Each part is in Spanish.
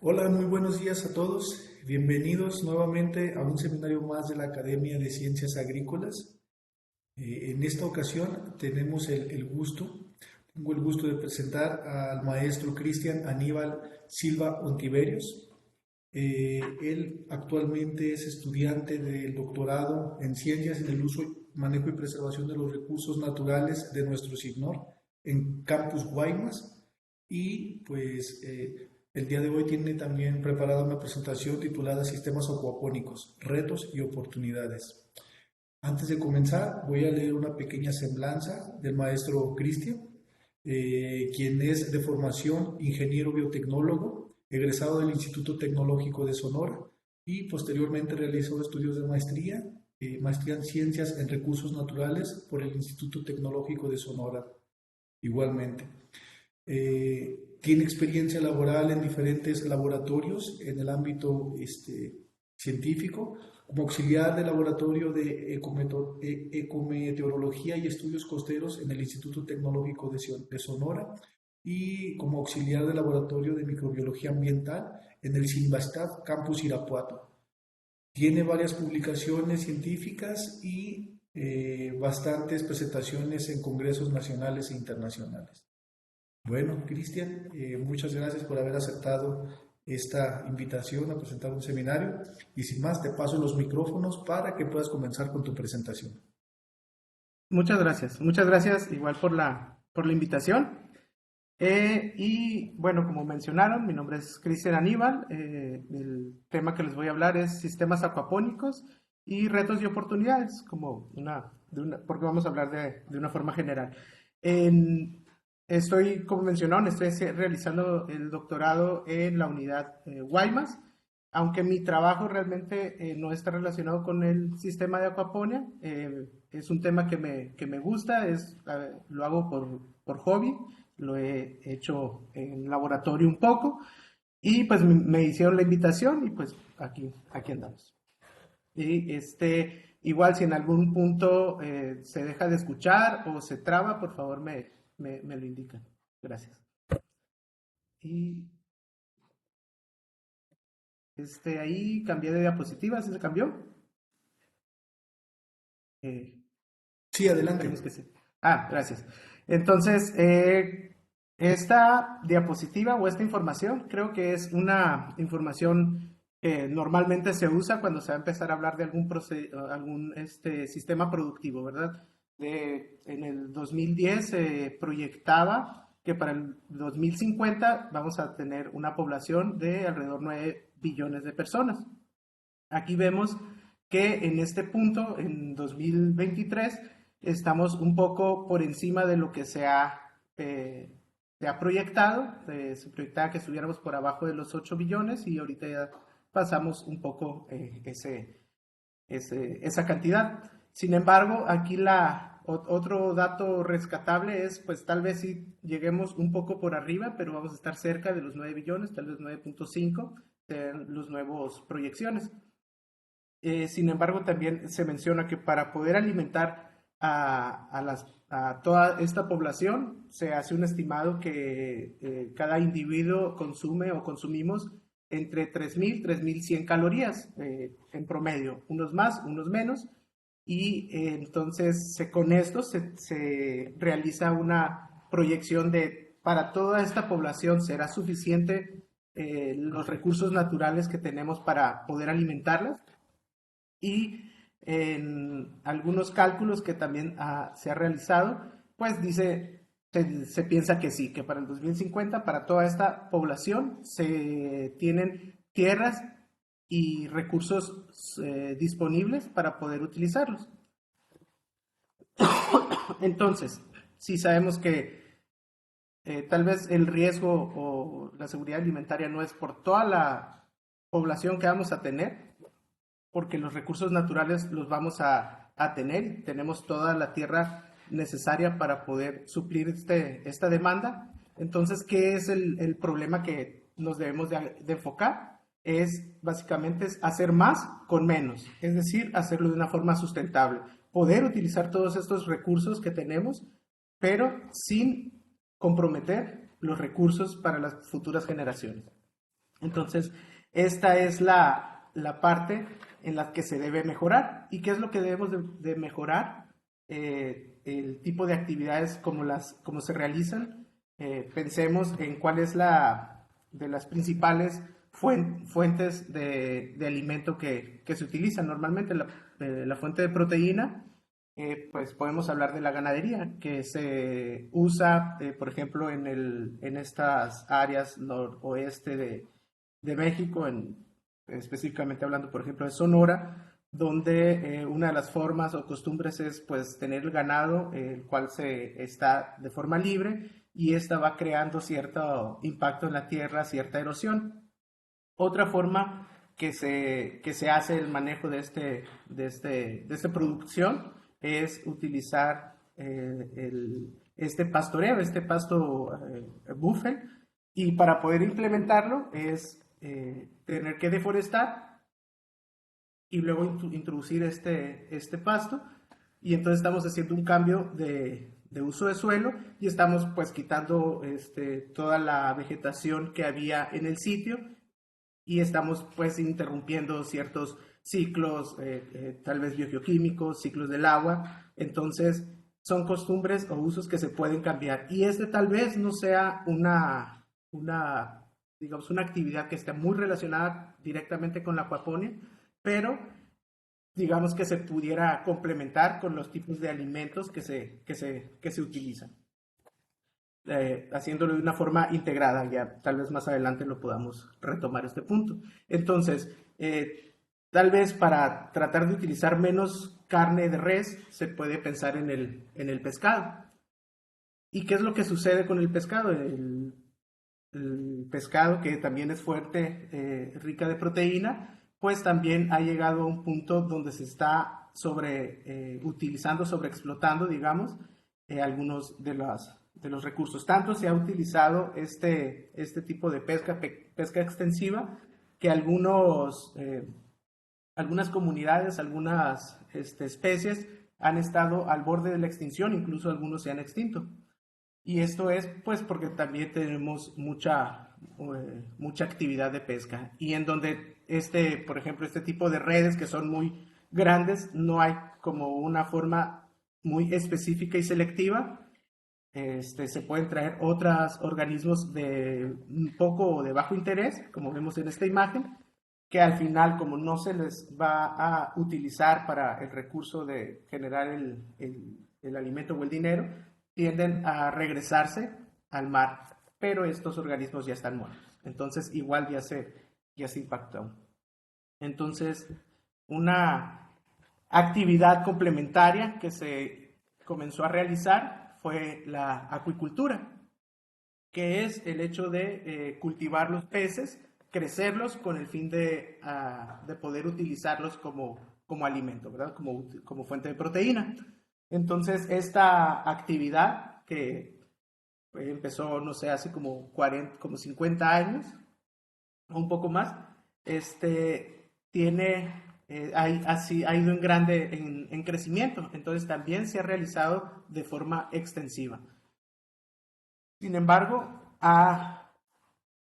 Hola, muy buenos días a todos. Bienvenidos nuevamente a un seminario más de la Academia de Ciencias Agrícolas. En esta ocasión tengo el gusto de presentar al maestro Cristian Aníbal Silva Ontiverios. Él actualmente es estudiante del doctorado en Ciencias en el Uso, Manejo y Preservación de los Recursos Naturales de nuestro SIGNOR en Campus Guaymas y el día de hoy tiene también preparada una presentación titulada Sistemas acuapónicos, retos y oportunidades. Antes de comenzar, voy a leer una pequeña semblanza del maestro Cristian, quien es de formación ingeniero biotecnólogo, egresado del Instituto Tecnológico de Sonora y posteriormente realizó estudios de maestría en Ciencias en Recursos Naturales por el Instituto Tecnológico de Sonora igualmente. Tiene experiencia laboral en diferentes laboratorios en el ámbito científico, como auxiliar de laboratorio de ecometeorología y estudios costeros en el Instituto Tecnológico de Sonora y como auxiliar de laboratorio de microbiología ambiental en el Sinvastab Campus Irapuato. Tiene varias publicaciones científicas y bastantes presentaciones en congresos nacionales e internacionales. Bueno, Cristian, muchas gracias por haber aceptado esta invitación a presentar un seminario y sin más te paso los micrófonos para que puedas comenzar con tu presentación. Muchas gracias igual por la invitación. Y bueno, como mencionaron, mi nombre es Cristian Aníbal. El tema que les voy a hablar es sistemas acuapónicos y retos y oportunidades, porque vamos a hablar de una forma general. Como mencionaron, estoy realizando el doctorado en la unidad Guaymas, aunque mi trabajo realmente no está relacionado con el sistema de acuaponía. Es un tema que me gusta, lo hago por hobby, lo he hecho en laboratorio un poco, y pues me hicieron la invitación y pues aquí andamos. Y igual si en algún punto se deja de escuchar o se traba, por favor me lo indican. Gracias. Y ahí cambié de diapositiva, ¿sí se cambió? Sí, adelante. Esperemos que sí. Gracias. Entonces, esta diapositiva o esta información creo que es una información que normalmente se usa cuando se va a empezar a hablar de algún sistema productivo, ¿verdad? En el 2010 se proyectaba que para el 2050 vamos a tener una población de alrededor de 9 billones de personas. Aquí vemos que en este punto, en 2023, estamos un poco por encima de lo que se ha proyectado. Se proyectaba que estuviéramos por abajo de los 8 billones y ahorita ya pasamos un poco esa cantidad. Sin embargo, aquí otro dato rescatable es, pues tal vez sí lleguemos un poco por arriba, pero vamos a estar cerca de los 9 billones, tal vez 9.5 de los nuevos proyecciones. Sin embargo, también se menciona que para poder alimentar a toda esta población, se hace un estimado que cada individuo consume o consumimos entre 3.000 y 3.100 calorías en promedio, unos más, unos menos, y entonces con esto se realiza una proyección de para toda esta población será suficiente los recursos naturales que tenemos para poder alimentarlas. Y en algunos cálculos que también se ha realizado, pues se piensa que sí, que para el 2050, para toda esta población, se tienen tierras y recursos disponibles para poder utilizarlos. Entonces, sí sabemos que tal vez el riesgo o la seguridad alimentaria no es por toda la población que vamos a tener, porque los recursos naturales los vamos a tener, tenemos toda la tierra necesaria para poder suplir esta demanda. Entonces, ¿qué es el problema que nos debemos de enfocar? Básicamente es hacer más con menos, es decir, hacerlo de una forma sustentable, poder utilizar todos estos recursos que tenemos, pero sin comprometer los recursos para las futuras generaciones. Entonces, esta es la parte en la que se debe mejorar. ¿Y qué es lo que debemos de mejorar? El tipo de actividades como se realizan. Pensemos en cuál es de las principales fuentes de alimento que se utilizan. Normalmente la fuente de proteína, pues podemos hablar de la ganadería, que se usa, por ejemplo, en estas áreas noroeste de México, específicamente hablando, por ejemplo, de Sonora, donde una de las formas o costumbres es pues tener el ganado, el cual se está de forma libre y esta va creando cierto impacto en la tierra, cierta erosión. Otra forma que se hace el manejo de esta producción es utilizar este pastoreo, este pasto buffet, y para poder implementarlo es tener que deforestar y luego introducir este pasto, y entonces estamos haciendo un cambio de uso de suelo y estamos pues quitando toda la vegetación que había en el sitio y estamos pues interrumpiendo ciertos ciclos, tal vez biogeoquímicos, ciclos del agua. Entonces son costumbres o usos que se pueden cambiar y tal vez no sea digamos, una actividad que esté muy relacionada directamente con la acuaponía, pero digamos que se pudiera complementar con los tipos de alimentos que se utilizan, haciéndolo de una forma integrada. Ya tal vez más adelante lo podamos retomar este punto. Entonces, tal vez para tratar de utilizar menos carne de res, se puede pensar en el pescado. ¿Y qué es lo que sucede con el pescado? El pescado, que también es fuerte, rica de proteína, pues también ha llegado a un punto donde se está utilizando, sobreexplotando, digamos, algunos de los recursos. Tanto se ha utilizado este tipo de pesca extensiva, que algunas comunidades, algunas especies han estado al borde de la extinción, incluso algunos se han extinto. Y esto es pues porque también tenemos mucha actividad de pesca y en donde por ejemplo, este tipo de redes que son muy grandes, no hay como una forma muy específica y selectiva. Se pueden traer otros organismos de un poco o de bajo interés, como vemos en esta imagen, que al final, como no se les va a utilizar para el recurso de generar el alimento o el dinero, tienden a regresarse al mar, pero estos organismos ya están muertos. Entonces, igual ya se impactó. Entonces, una actividad complementaria que se comenzó a realizar fue la acuicultura, que es el hecho de cultivar los peces, crecerlos con el fin de poder utilizarlos como alimento, ¿verdad? Como fuente de proteína. Entonces, esta actividad que empezó, no sé, hace como 50 años, o un poco más, ha ido en grande en crecimiento. Entonces, también se ha realizado de forma extensiva. Sin embargo, ha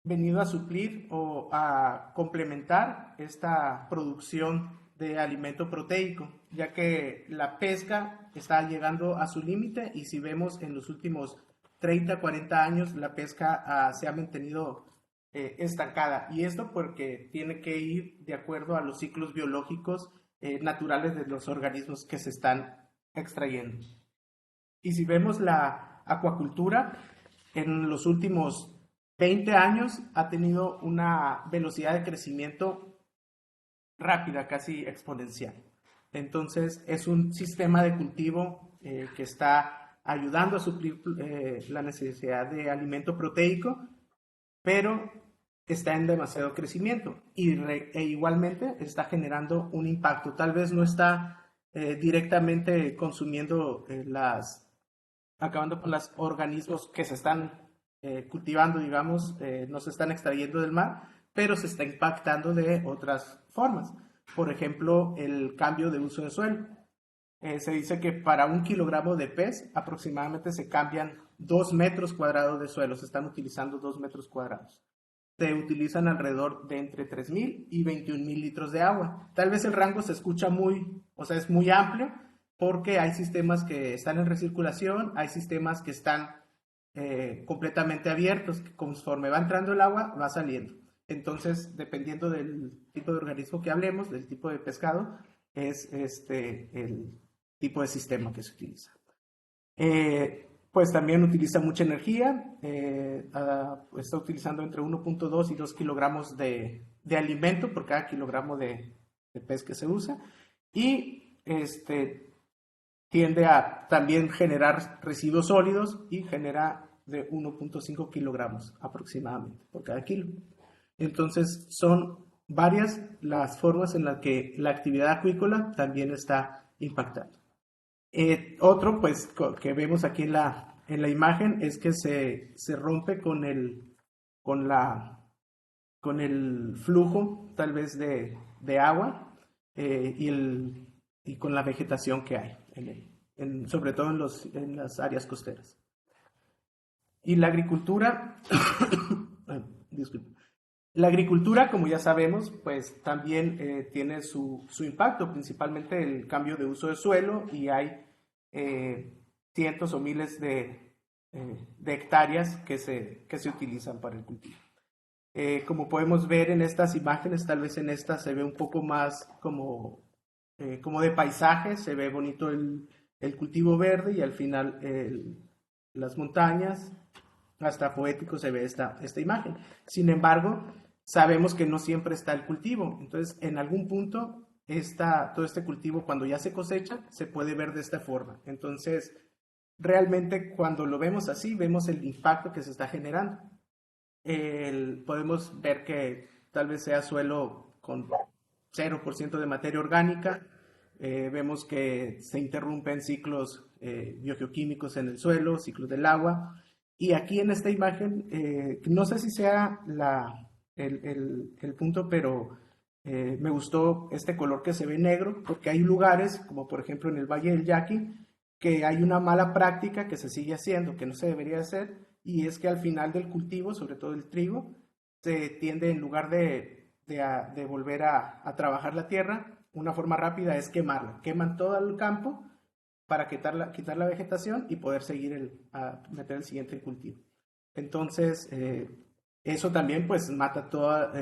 venido a suplir o a complementar esta producción de alimento proteico, ya que la pesca está llegando a su límite y si vemos en los últimos 30, 40 años la pesca se ha mantenido estancada, y esto porque tiene que ir de acuerdo a los ciclos biológicos naturales de los organismos que se están extrayendo. Y si vemos la acuacultura, en los últimos 20 años ha tenido una velocidad de crecimiento rápida, casi exponencial. Entonces es un sistema de cultivo que está ayudando a suplir la necesidad de alimento proteico, pero está en demasiado crecimiento e igualmente está generando un impacto. Tal vez no está directamente consumiendo acabando con los organismos que se están cultivando, digamos, no se están extrayendo del mar, pero se está impactando de otras formas. Por ejemplo, el cambio de uso de suelo. Se dice que para 1 kilogramo de pez aproximadamente se cambian 2 metros cuadrados de suelo, se están utilizando 2 metros cuadrados. se utilizan alrededor de entre 3,000 y 21,000 litros de agua. Tal vez el rango se escucha o sea, es muy amplio, porque hay sistemas que están en recirculación, hay sistemas que están completamente abiertos, que conforme va entrando el agua, va saliendo. Entonces, dependiendo del tipo de organismo que hablemos, del tipo de pescado, es el tipo de sistema que se utiliza. Pues también utiliza mucha energía, está utilizando entre 1,2 y 2 kilogramos de alimento por cada kilogramo de pez que se usa, y tiende a también generar residuos sólidos y genera de 1,5 kilogramos aproximadamente por cada kilo. Entonces son varias las formas en las que la actividad acuícola también está impactando. Otro, pues, que vemos aquí en la imagen es que se rompe con el flujo, tal vez, de agua, y con la vegetación que hay, sobre todo en las áreas costeras. Y la agricultura, disculpe. La agricultura, como ya sabemos, pues también tiene su impacto, principalmente el cambio de uso de suelo, y hay cientos o miles de hectáreas que se utilizan para el cultivo. Como podemos ver en estas imágenes, tal vez en esta se ve un poco más como de paisaje, se ve bonito el cultivo verde, y al final las montañas, hasta poético se ve esta imagen. Sin embargo, sabemos que no siempre está el cultivo. Entonces, en algún punto, todo este cultivo, cuando ya se cosecha, se puede ver de esta forma. Entonces, realmente, cuando lo vemos así, vemos el impacto que se está generando. Podemos ver que tal vez sea suelo con 0% de materia orgánica. Vemos que se interrumpen ciclos biogeoquímicos en el suelo, ciclos del agua. Y aquí en esta imagen, no sé si sea el punto, pero me gustó este color que se ve negro, porque hay lugares, como por ejemplo en el Valle del Yaqui, que hay una mala práctica que se sigue haciendo, que no se debería hacer, y es que al final del cultivo, sobre todo el trigo, se tiende, en lugar de volver a trabajar la tierra, una forma rápida es quemarla. Queman todo el campo para quitar la vegetación y poder seguir a meter el siguiente cultivo. Entonces, eso también pues mata toda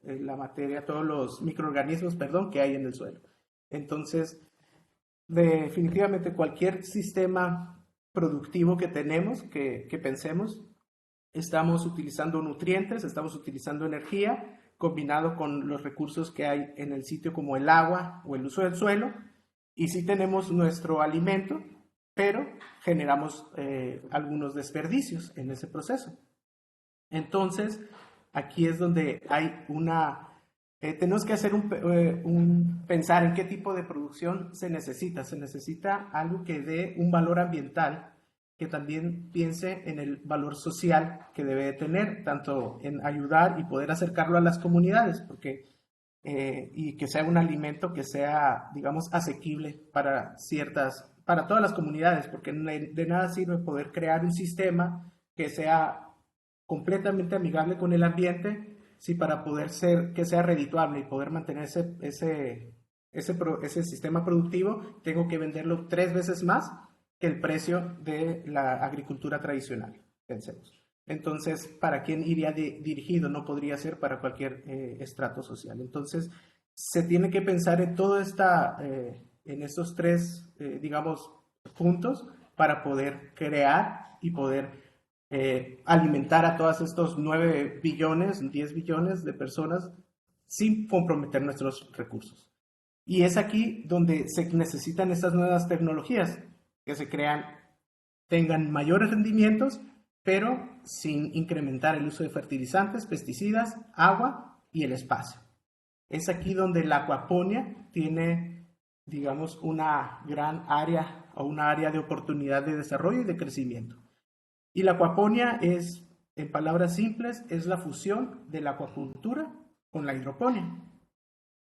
la materia, todos los microorganismos, que hay en el suelo. Entonces, definitivamente cualquier sistema productivo que tenemos, que pensemos, estamos utilizando nutrientes, estamos utilizando energía, combinado con los recursos que hay en el sitio, como el agua o el uso del suelo, y sí tenemos nuestro alimento, pero generamos algunos desperdicios en ese proceso. Entonces, aquí es donde hay tenemos que hacer pensar en qué tipo de producción se necesita. Se necesita algo que dé un valor ambiental, que también piense en el valor social que debe de tener, tanto en ayudar y poder acercarlo a las comunidades, y que sea un alimento que sea, digamos, asequible para todas las comunidades, porque de nada sirve poder crear un sistema que sea completamente amigable con el ambiente, si para poder que sea redituable y poder mantener ese sistema productivo, tengo que venderlo 3 veces más que el precio de la agricultura tradicional, pensemos. Entonces, ¿para quién iría dirigido? No podría ser para cualquier estrato social. Entonces, se tiene que pensar en en estos 3, digamos, puntos, para poder crear y poder alimentar a todos estos 9 billones, 10 billones de personas sin comprometer nuestros recursos. Y es aquí donde se necesitan estas nuevas tecnologías que tengan mayores rendimientos, pero sin incrementar el uso de fertilizantes, pesticidas, agua y el espacio. Es aquí donde la acuaponía tiene, digamos, una gran área, o una área de oportunidad de desarrollo y de crecimiento. Y la acuaponía es, en palabras simples, es la fusión de la acuacultura con la hidroponía.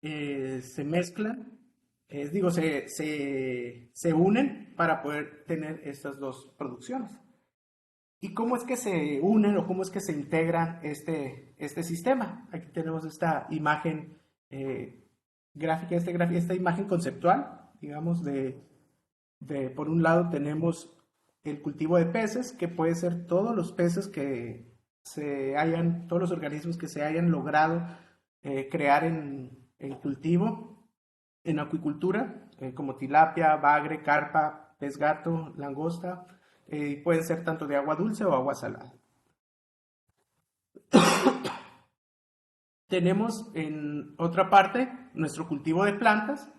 Se mezclan, se unen para poder tener estas dos producciones. ¿Y cómo es que se unen o cómo es que se integran este sistema? Aquí tenemos esta imagen gráfica, esta imagen conceptual, digamos, por un lado tenemos el cultivo de peces, que puede ser todos los peces todos los organismos que se hayan logrado crear en cultivo, en acuicultura, como tilapia, bagre, carpa, pez gato, langosta, pueden ser tanto de agua dulce o agua salada. Tenemos en otra parte nuestro cultivo de plantas,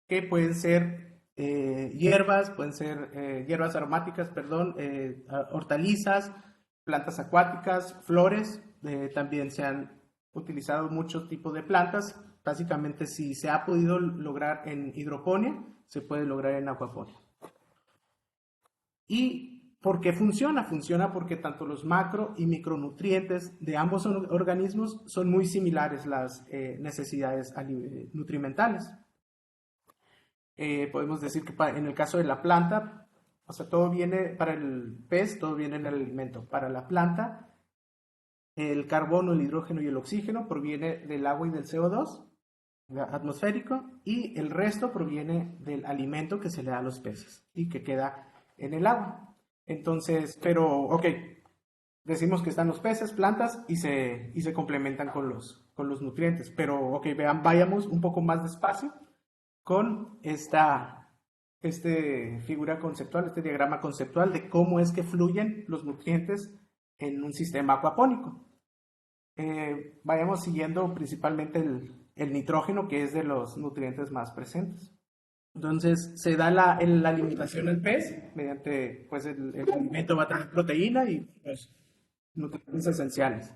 que pueden ser hierbas, pueden ser hierbas aromáticas, perdón, hortalizas, plantas acuáticas, flores. También se han utilizado muchos tipos de plantas. Básicamente, si se ha podido lograr en hidroponía, se puede lograr en acuaponía. ¿Y por qué funciona? Funciona porque tanto los macro y micronutrientes de ambos organismos son muy similares las necesidades nutrimentales. Podemos decir que en el caso de la planta, o sea, todo viene para el pez, todo viene en el alimento. Para la planta, el carbono, el hidrógeno y el oxígeno proviene del agua y del CO2 atmosférico, y el resto proviene del alimento que se le da a los peces y que queda en el agua. Entonces, pero, ok, decimos que están los peces, plantas, y se complementan con los nutrientes, pero, ok, vayamos un poco más despacio con esta figura conceptual, este diagrama conceptual de cómo es que fluyen los nutrientes en un sistema acuapónico. Vayamos siguiendo principalmente el nitrógeno, que es de los nutrientes más presentes. Entonces, se da la alimentación al pez mediante, pues el alimento va a tener proteína y pues, nutrientes esenciales.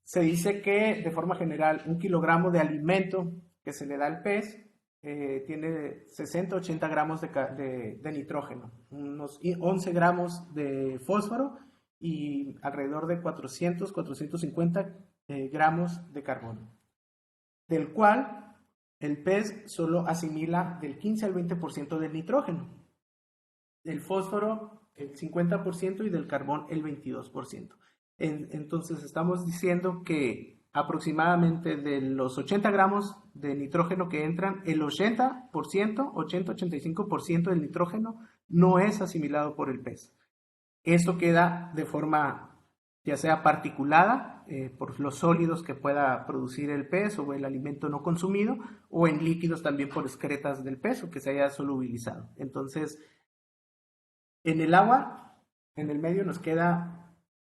Se dice que, de forma general, 1 kilogramo de alimento que se le da al pez tiene 60-80 gramos de nitrógeno, unos 11 gramos de fósforo y alrededor de 400-450 gramos de carbono, del cual el pez solo asimila del 15 al 20% del nitrógeno, del fósforo el 50% y del carbón el 22%. Entonces estamos diciendo que aproximadamente de los 80 gramos de nitrógeno que entran, el 80%, 80-85% del nitrógeno no es asimilado por el pez. Esto queda de forma ya sea particulada por los sólidos que pueda producir el pez o el alimento no consumido, o en líquidos también por excretas del pez o que se haya solubilizado. Entonces, en el agua, en el medio nos queda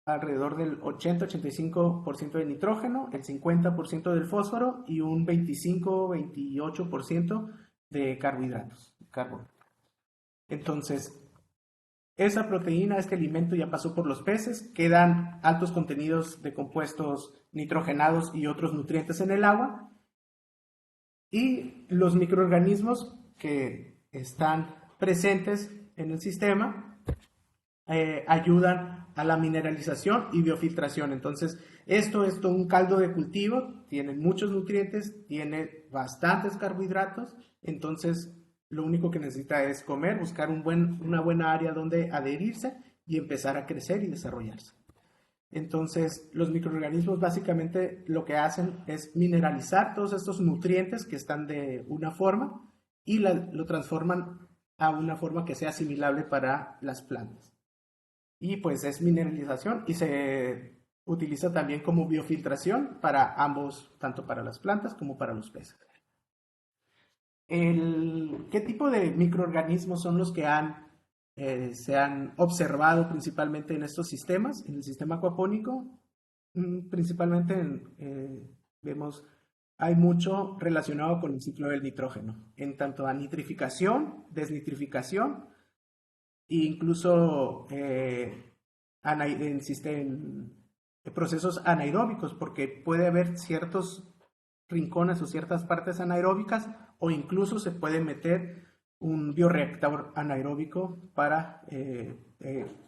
alrededor del 80-85% de nitrógeno, el 50% del fósforo y un 25-28% de carbohidratos, carbono. Entonces, esa proteína, este alimento ya pasó por los peces, quedan altos contenidos de compuestos nitrogenados y otros nutrientes en el agua, y los microorganismos que están presentes en el sistema ayudan a la mineralización y biofiltración. Entonces, esto es todo un caldo de cultivo, tiene muchos nutrientes, tiene bastantes carbohidratos, entonces lo único que necesita es comer, buscar una buena área donde adherirse y empezar a crecer y desarrollarse. Entonces, los microorganismos básicamente lo que hacen es mineralizar todos estos nutrientes que están de una forma y lo transforman a una forma que sea asimilable para las plantas. Y pues es mineralización y se utiliza también como biofiltración para ambos, tanto para las plantas como para los peces. ¿Qué tipo de microorganismos son los que se han observado principalmente en estos sistemas? En el sistema acuapónico, principalmente vemos, hay mucho relacionado con el ciclo del nitrógeno, en tanto a nitrificación, desnitrificación, e incluso en procesos anaeróbicos, porque puede haber ciertos rincones o ciertas partes anaeróbicas, o incluso se puede meter un bioreactor anaeróbico para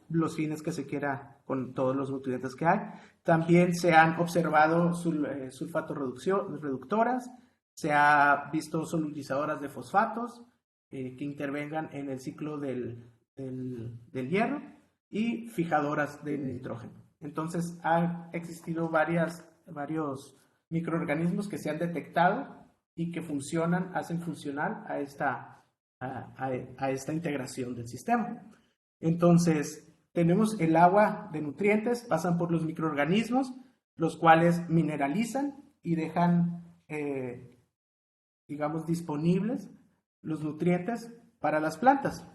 los fines que se quiera con todos los nutrientes que hay. También se han observado sulfatorreductoras, se ha visto solubilizadoras de fosfatos que intervengan en el ciclo del hierro, y fijadoras de nitrógeno. Entonces, han existido varios microorganismos que se han detectado y que hacen funcional a esta integración del sistema. Entonces, tenemos el agua de nutrientes, pasan por los microorganismos, los cuales mineralizan y dejan, digamos, disponibles los nutrientes para las plantas,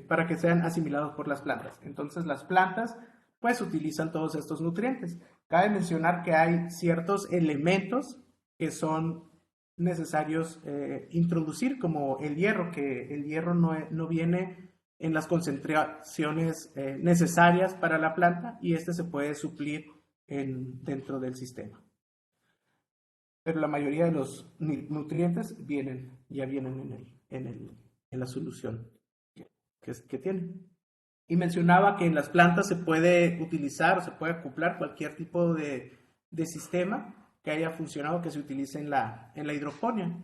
para que sean asimilados por las plantas. Entonces, las plantas, pues, utilizan todos estos nutrientes. Cabe mencionar que hay ciertos elementos que son necesarios introducir, como el hierro, que el hierro no viene en las concentraciones necesarias para la planta y este se puede suplir dentro del sistema. Pero la mayoría de los nutrientes ya vienen en la solución que tienen. Y mencionaba que en las plantas se puede utilizar o se puede acoplar cualquier tipo de sistema que haya funcionado, que se utilice en la hidroponía.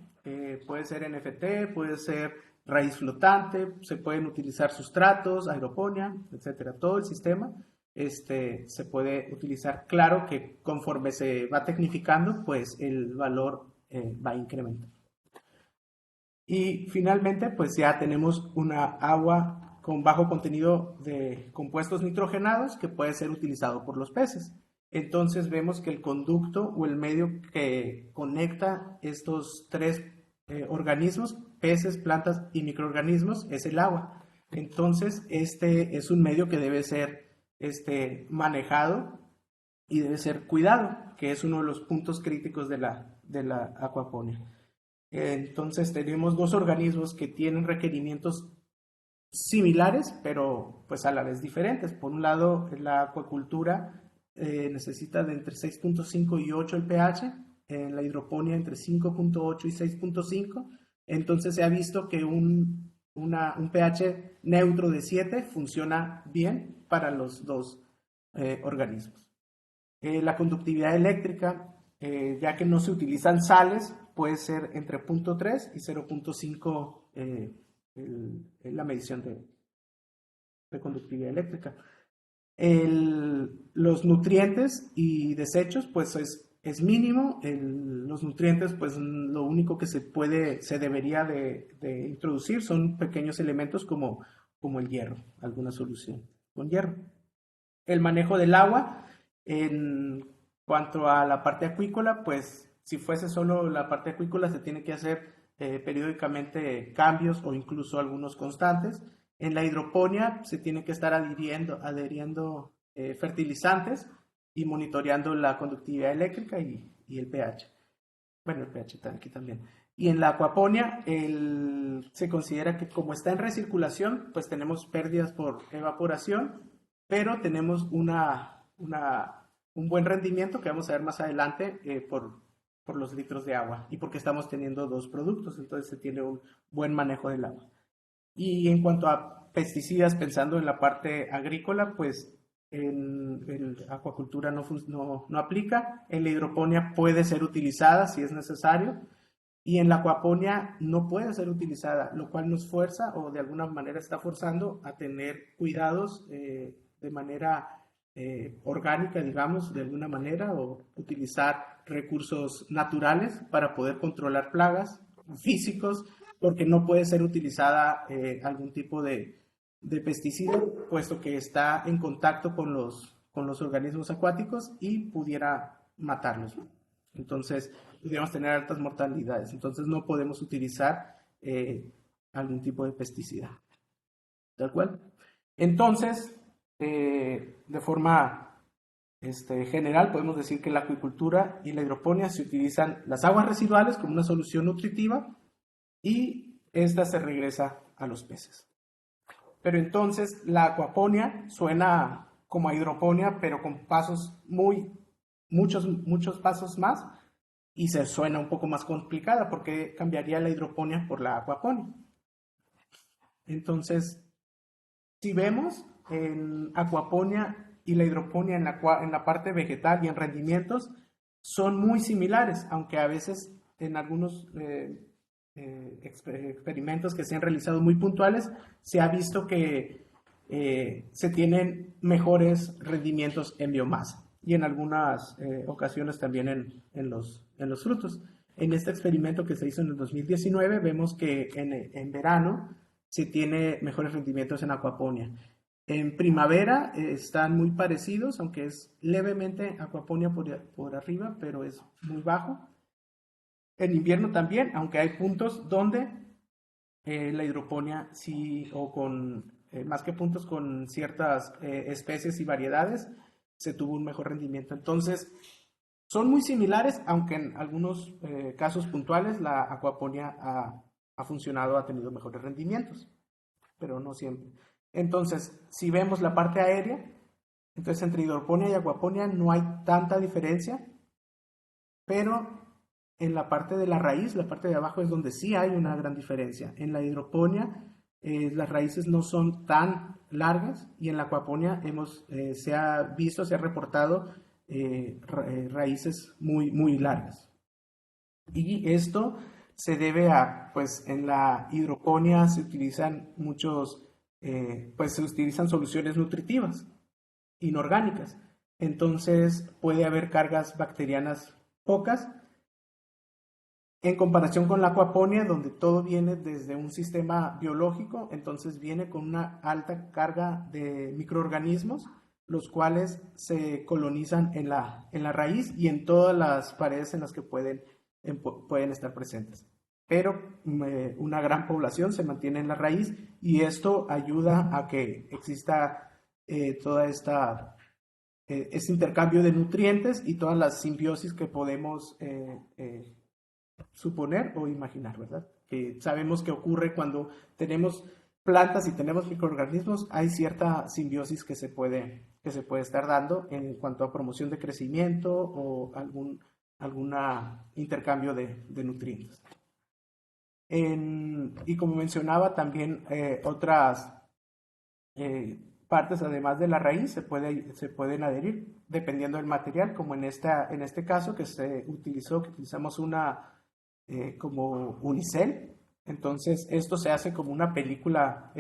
Puede ser NFT, puede ser raíz flotante, se pueden utilizar sustratos, aeroponía, etcétera. Todo el sistema se puede utilizar. Claro que conforme se va tecnificando, pues el valor va incrementando. Y finalmente, pues ya tenemos una agua con bajo contenido de compuestos nitrogenados que puede ser utilizado por los peces. Entonces vemos que el conducto o el medio que conecta estos tres organismos, peces, plantas y microorganismos, es el agua. Entonces este es un medio que debe ser manejado y debe ser cuidado, que es uno de los puntos críticos de la acuaponía. Entonces tenemos dos organismos que tienen requerimientos similares, pero pues a la vez diferentes. Por un lado, la acuacultura necesita de entre 6.5 y 8 el pH, en la hidroponía entre 5.8 y 6.5. Entonces se ha visto que un pH neutro de 7 funciona bien para los dos organismos. La conductividad eléctrica, ya que no se utilizan sales, puede ser entre 0.3 y 0.5 la medición de conductividad eléctrica. Los nutrientes y desechos, pues es mínimo. Los nutrientes, pues lo único que se debería de introducir son pequeños elementos como el hierro, alguna solución con hierro. El manejo del agua, en cuanto a la parte acuícola, pues si fuese solo la parte acuícola se tiene que hacer periódicamente cambios o incluso algunos constantes. En la hidroponía se tiene que estar adhiriendo fertilizantes y monitoreando la conductividad eléctrica y el pH. Bueno, el pH está aquí también. Y en la acuaponía se considera que como está en recirculación, pues tenemos pérdidas por evaporación, pero tenemos un buen rendimiento que vamos a ver más adelante por los litros de agua y porque estamos teniendo dos productos, entonces se tiene un buen manejo del agua. Y en cuanto a pesticidas, pensando en la parte agrícola, pues en acuacultura no aplica. En la hidroponía puede ser utilizada si es necesario. Y en la acuaponía no puede ser utilizada, lo cual nos fuerza o de alguna manera está forzando a tener cuidados de manera orgánica, digamos, de alguna manera, o utilizar recursos naturales para poder controlar plagas físicos, porque no puede ser utilizada algún tipo de pesticida, puesto que está en contacto con los organismos acuáticos y pudiera matarlos. Entonces, pudiéramos tener altas mortalidades. Entonces, no podemos utilizar algún tipo de pesticida. ¿De acuerdo? Entonces, de forma general, podemos decir que en la acuicultura y la hidroponía se utilizan las aguas residuales como una solución nutritiva y esta se regresa a los peces. Pero entonces la acuaponía suena como a hidroponía, pero con pasos muchos pasos más, y se suena un poco más complicada porque cambiaría la hidroponía por la acuaponía. Entonces, si vemos en acuaponía y la hidroponía en la parte vegetal y en rendimientos son muy similares, aunque a veces en algunos experimentos que se han realizado muy puntuales se ha visto que se tienen mejores rendimientos en biomasa y en algunas ocasiones también en los frutos. En este experimento que se hizo en el 2019 vemos que en verano se tiene mejores rendimientos en aquaponia. En primavera están muy parecidos, aunque es levemente aquaponia por arriba, pero es muy bajo. En invierno también, aunque hay puntos donde la hidroponía sí, o con más que puntos con ciertas especies y variedades, se tuvo un mejor rendimiento. Entonces, son muy similares, aunque en algunos casos puntuales la aquaponia ha funcionado, ha tenido mejores rendimientos, pero no siempre. Entonces, si vemos la parte aérea, entonces entre hidroponía y aquaponia no hay tanta diferencia, pero en la parte de la raíz, la parte de abajo es donde sí hay una gran diferencia. En la hidroponía las raíces no son tan largas y en la aquaponia se ha visto, se ha reportado raíces muy, muy largas. Y esto se debe a, pues en la hidroponía se utilizan se utilizan soluciones nutritivas, inorgánicas. Entonces puede haber cargas bacterianas pocas, en comparación con la aquaponia, donde todo viene desde un sistema biológico, entonces viene con una alta carga de microorganismos, los cuales se colonizan en la raíz y en todas las paredes en las que pueden estar presentes. Pero una gran población se mantiene en la raíz y esto ayuda a que exista toda este intercambio de nutrientes y todas las simbiosis que podemos suponer o imaginar, ¿verdad? Que sabemos que ocurre cuando tenemos plantas y tenemos microorganismos, hay cierta simbiosis que se puede estar dando en cuanto a promoción de crecimiento o algún intercambio de nutrientes. Y como mencionaba, también otras partes, además de la raíz, se pueden adherir dependiendo del material, como en este caso que utilizamos como unicel. Entonces esto se hace como una película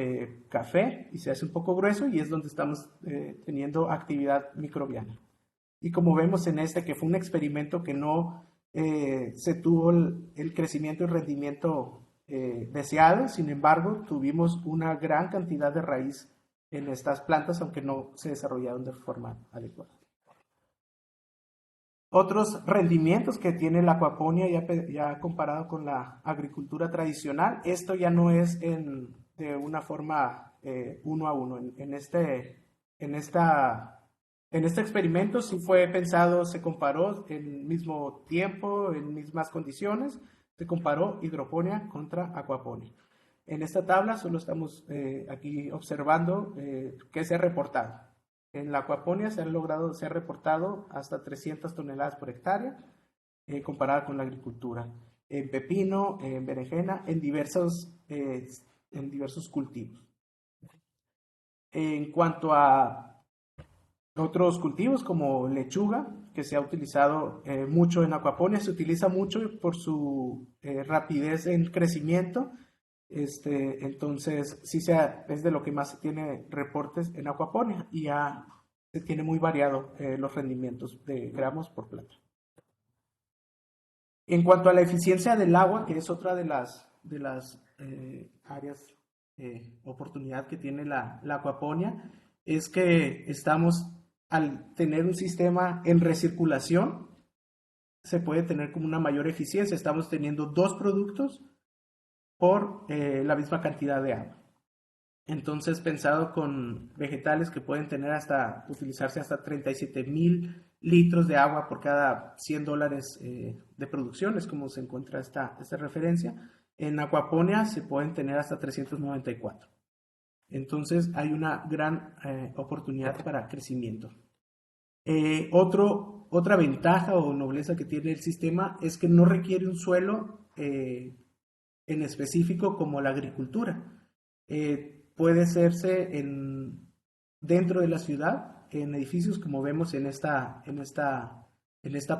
café y se hace un poco grueso y es donde estamos teniendo actividad microbiana. Y como vemos en que fue un experimento que no se tuvo el crecimiento y rendimiento deseado, sin embargo tuvimos una gran cantidad de raíz en estas plantas, aunque no se desarrollaron de forma adecuada. Otros rendimientos que tiene la aquaponia ya comparado con la agricultura tradicional, esto ya no es de una forma uno a uno. En este experimento sí fue pensado, se comparó en el mismo tiempo, en mismas condiciones, se comparó hidroponía contra aquaponia. En esta tabla solo estamos aquí observando qué se ha reportado. En la aquaponia se ha reportado hasta 300 toneladas por hectárea, comparada con la agricultura. En pepino, en berenjena, en diversos cultivos. En cuanto a otros cultivos como lechuga, que se ha utilizado mucho en aquaponia, se utiliza mucho por su rapidez en crecimiento. Entonces es de lo que más se tiene reportes en aquaponia y ya se tiene muy variado los rendimientos de gramos por planta. En cuanto a la eficiencia del agua, que es otra de las áreas oportunidad que tiene la aquaponia, es que al tener un sistema en recirculación, se puede tener como una mayor eficiencia. Estamos teniendo 2 productos por la misma cantidad de agua. Entonces, pensado con vegetales que pueden utilizarse hasta 37,000 litros de agua por cada $100 de producción, es como se encuentra esta referencia. En aquaponia se pueden tener hasta 394. Entonces, hay una gran oportunidad para crecimiento. Otra ventaja o nobleza que tiene el sistema es que no requiere un suelo en específico como la agricultura. Puede hacerse dentro de la ciudad, en edificios como vemos en esta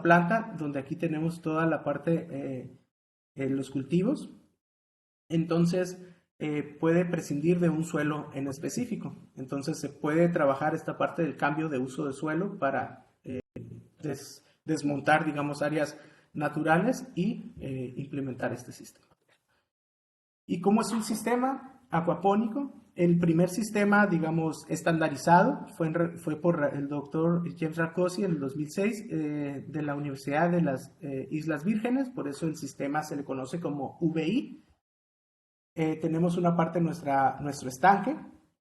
planta, donde aquí tenemos toda la parte los cultivos. Entonces, puede prescindir de un suelo en específico. Entonces se puede trabajar esta parte del cambio de uso de suelo para desmontar, digamos, áreas naturales y implementar este sistema. ¿Y cómo es un sistema acuapónico? El primer sistema, digamos, estandarizado fue por el doctor James Rakosi en el 2006 de la Universidad de las Islas Vírgenes, por eso el sistema se le conoce como VI. Tenemos una parte de nuestro estanque,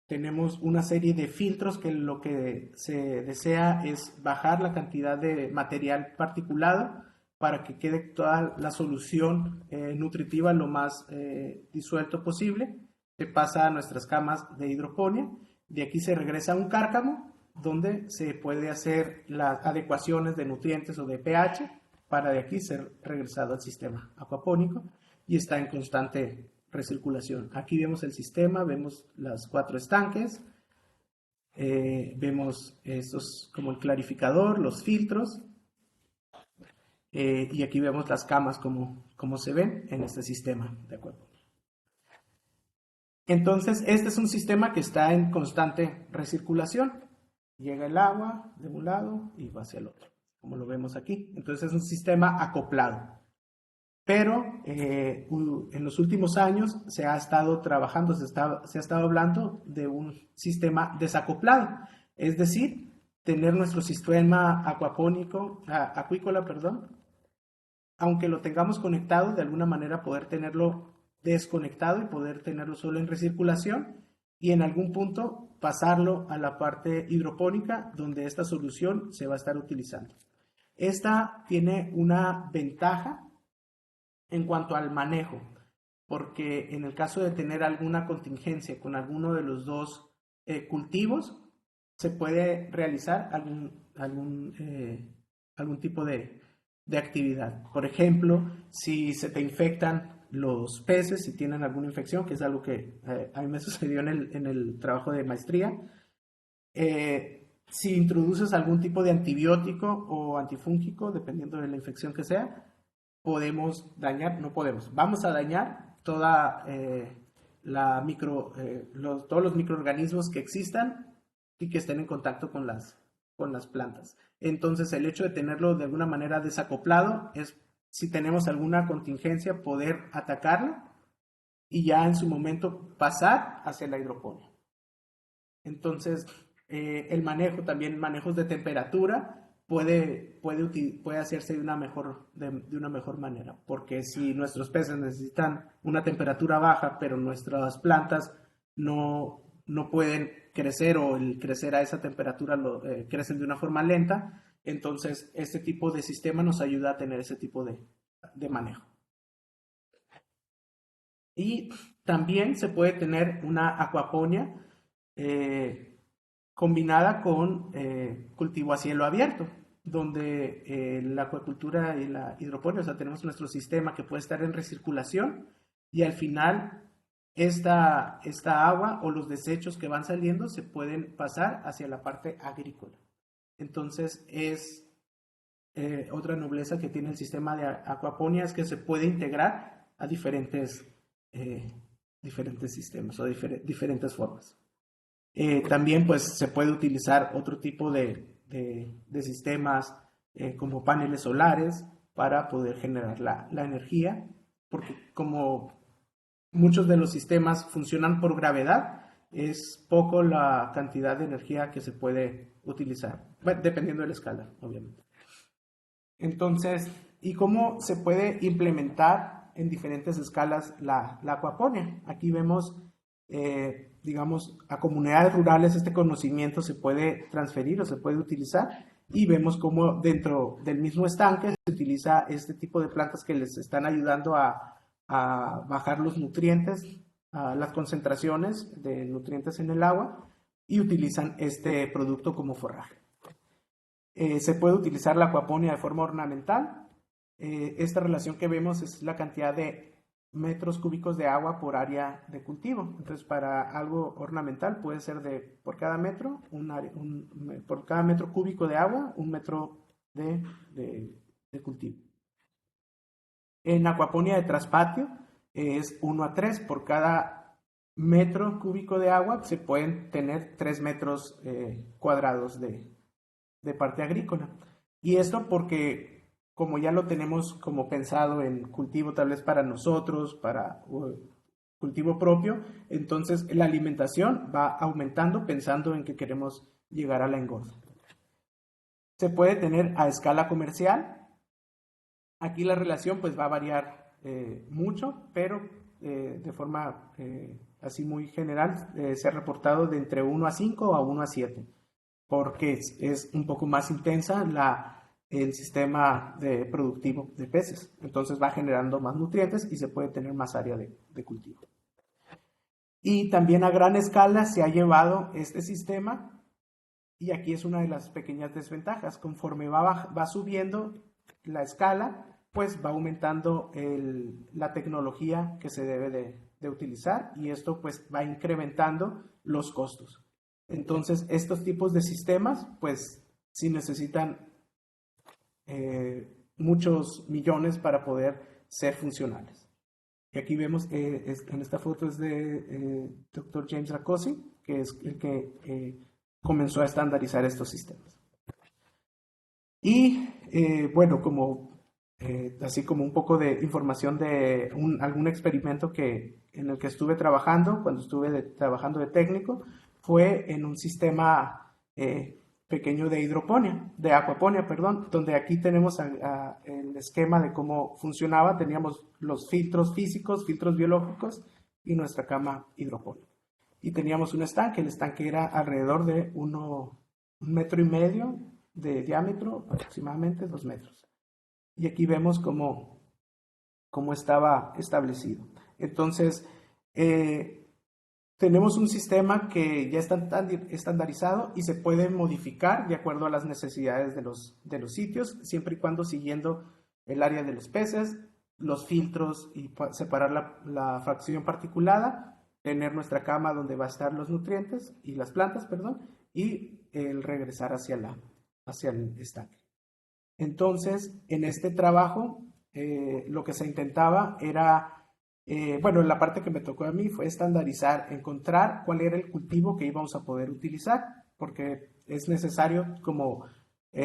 tenemos una serie de filtros que lo que se desea es bajar la cantidad de material particulado para que quede toda la solución nutritiva lo más disuelto posible. Se pasa a nuestras camas de hidroponía, de aquí se regresa a un cárcamo donde se puede hacer las adecuaciones de nutrientes o de pH para de aquí ser regresado al sistema acuapónico y está en constante recirculación. Aquí vemos el sistema, vemos las 4 estanques, vemos estos como el clarificador, los filtros, y aquí vemos las camas como se ven en este sistema de acuerdo. Entonces, este es un sistema que está en constante recirculación. Llega el agua de un lado y va hacia el otro, como lo vemos aquí. Entonces, es un sistema acoplado. Pero en los últimos años se ha estado trabajando, se ha estado hablando de un sistema desacoplado. Es decir, tener nuestro sistema acuícola, aunque lo tengamos conectado, de alguna manera poder tenerlo desconectado y poder tenerlo solo en recirculación y en algún punto pasarlo a la parte hidropónica donde esta solución se va a estar utilizando. Esta tiene una ventaja en cuanto al manejo, porque en el caso de tener alguna contingencia con alguno de los dos cultivos, se puede realizar algún tipo de actividad. Por ejemplo, si se te infectan los peces, si tienen alguna infección, que es algo que a mí me sucedió en el trabajo de maestría, si introduces algún tipo de antibiótico o antifúngico, dependiendo de la infección que sea, vamos a dañar toda todos los microorganismos que existan y que estén en contacto con las plantas. Entonces, el hecho de tenerlo de alguna manera desacoplado es, si tenemos alguna contingencia, poder atacarla y ya en su momento pasar hacia la hidroponía. Entonces, el manejo, también manejos de temperatura, puede hacerse de una mejor manera, porque si nuestros peces necesitan una temperatura baja, pero nuestras plantas no pueden crecer o el crecer a esa temperatura crecen de una forma lenta, entonces este tipo de sistema nos ayuda a tener ese tipo de manejo. Y también se puede tener una acuaponía combinada con cultivo a cielo abierto, donde la acuacultura y la hidroponía, o sea, tenemos nuestro sistema que puede estar en recirculación y al final esta agua o los desechos que van saliendo se pueden pasar hacia la parte agrícola. Entonces es otra nobleza que tiene el sistema de acuaponía, es que se puede integrar a diferentes sistemas o diferentes formas. También pues se puede utilizar otro tipo de sistemas como paneles solares para poder generar la energía, porque como muchos de los sistemas funcionan por gravedad, es poco la cantidad de energía que se puede utilizar, bueno, dependiendo de la escala, obviamente. Entonces, ¿y cómo se puede implementar en diferentes escalas la acuaponía? Aquí vemos, digamos, a comunidades rurales este conocimiento se puede transferir o se puede utilizar y vemos cómo dentro del mismo estanque se utiliza este tipo de plantas que les están ayudando a bajar los nutrientes, las concentraciones de nutrientes en el agua y utilizan este producto como forraje. Se puede utilizar la acuaponía de forma ornamental. Esta relación que vemos es la cantidad de metros cúbicos de agua por área de cultivo. Entonces, para algo ornamental puede ser por cada metro, por cada metro cúbico de agua, 1 metro de cultivo. En acuaponía de traspatio es 1 a 3 por cada metro cúbico de agua se pueden tener 3 metros cuadrados de parte agrícola. Y esto porque como ya lo tenemos como pensado en cultivo tal vez para nosotros, para cultivo propio, entonces la alimentación va aumentando pensando en que queremos llegar a la engorda. Se puede tener a escala comercial. Aquí la relación pues va a variar mucho, pero de forma así muy general se ha reportado de entre 1 a 5 a 1 a 7, porque es un poco más intensa el sistema productivo de peces. Entonces va generando más nutrientes y se puede tener más área de cultivo. Y también a gran escala se ha llevado este sistema, y aquí es una de las pequeñas desventajas. Conforme va subiendo la escala, pues va aumentando la tecnología que se debe de utilizar, y esto pues va incrementando los costos. Entonces, estos tipos de sistemas, pues sí necesitan muchos millones para poder ser funcionales. Y aquí vemos, en esta foto es de Dr. James Rakosi, que es el que comenzó a estandarizar estos sistemas. Y bueno, así como un poco de información de algún experimento en el que estuve trabajando, cuando estuve trabajando de técnico, fue en un sistema pequeño de acuaponía, perdón, donde aquí tenemos el esquema de cómo funcionaba. Teníamos los filtros físicos, filtros biológicos y nuestra cama hidropónica. Y teníamos un estanque. El estanque era alrededor de 1,5 metros de diámetro, aproximadamente 2 metros. Y aquí vemos cómo estaba establecido. Entonces, tenemos un sistema que ya está estandarizado y se puede modificar de acuerdo a las necesidades de los sitios, siempre y cuando siguiendo el área de los peces, los filtros, y separar la fracción particulada, tener nuestra cama donde va a estar los nutrientes y las plantas, perdón, y el regresar hacia el estanque. Entonces, en este trabajo, lo que se intentaba era, bueno, la parte que me tocó a mí fue estandarizar, encontrar cuál era el cultivo que íbamos a poder utilizar, porque es necesario como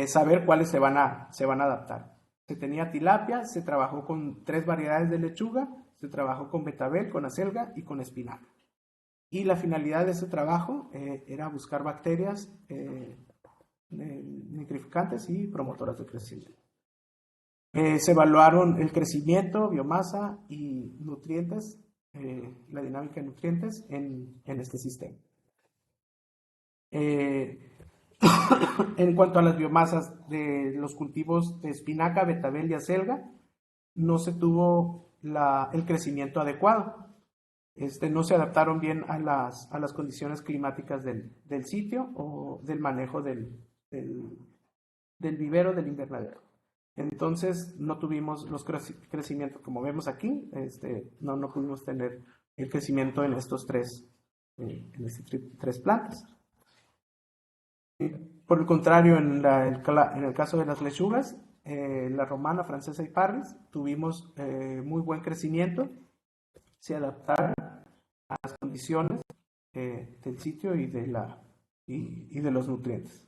saber cuáles se van a adaptar. Se tenía tilapia, se trabajó con 3 variedades de lechuga, se trabajó con betabel, con acelga y con espinaca. Y la finalidad de ese trabajo era buscar bacterias nitrificantes y promotoras de crecimiento. Se evaluaron el crecimiento, biomasa y nutrientes, la dinámica de nutrientes en este sistema. En cuanto a las biomasas de los cultivos de espinaca, betabel y acelga, no se tuvo el crecimiento adecuado. No se adaptaron bien a las condiciones climáticas del sitio o del manejo del vivero, del invernadero. Entonces no tuvimos los crecimientos como vemos aquí. No pudimos tener el crecimiento en estas 3 plantas. Por el contrario, en el caso de las lechugas, la romana, francesa y parris, tuvimos muy buen crecimiento. Se adaptaron a las condiciones del sitio y de los nutrientes.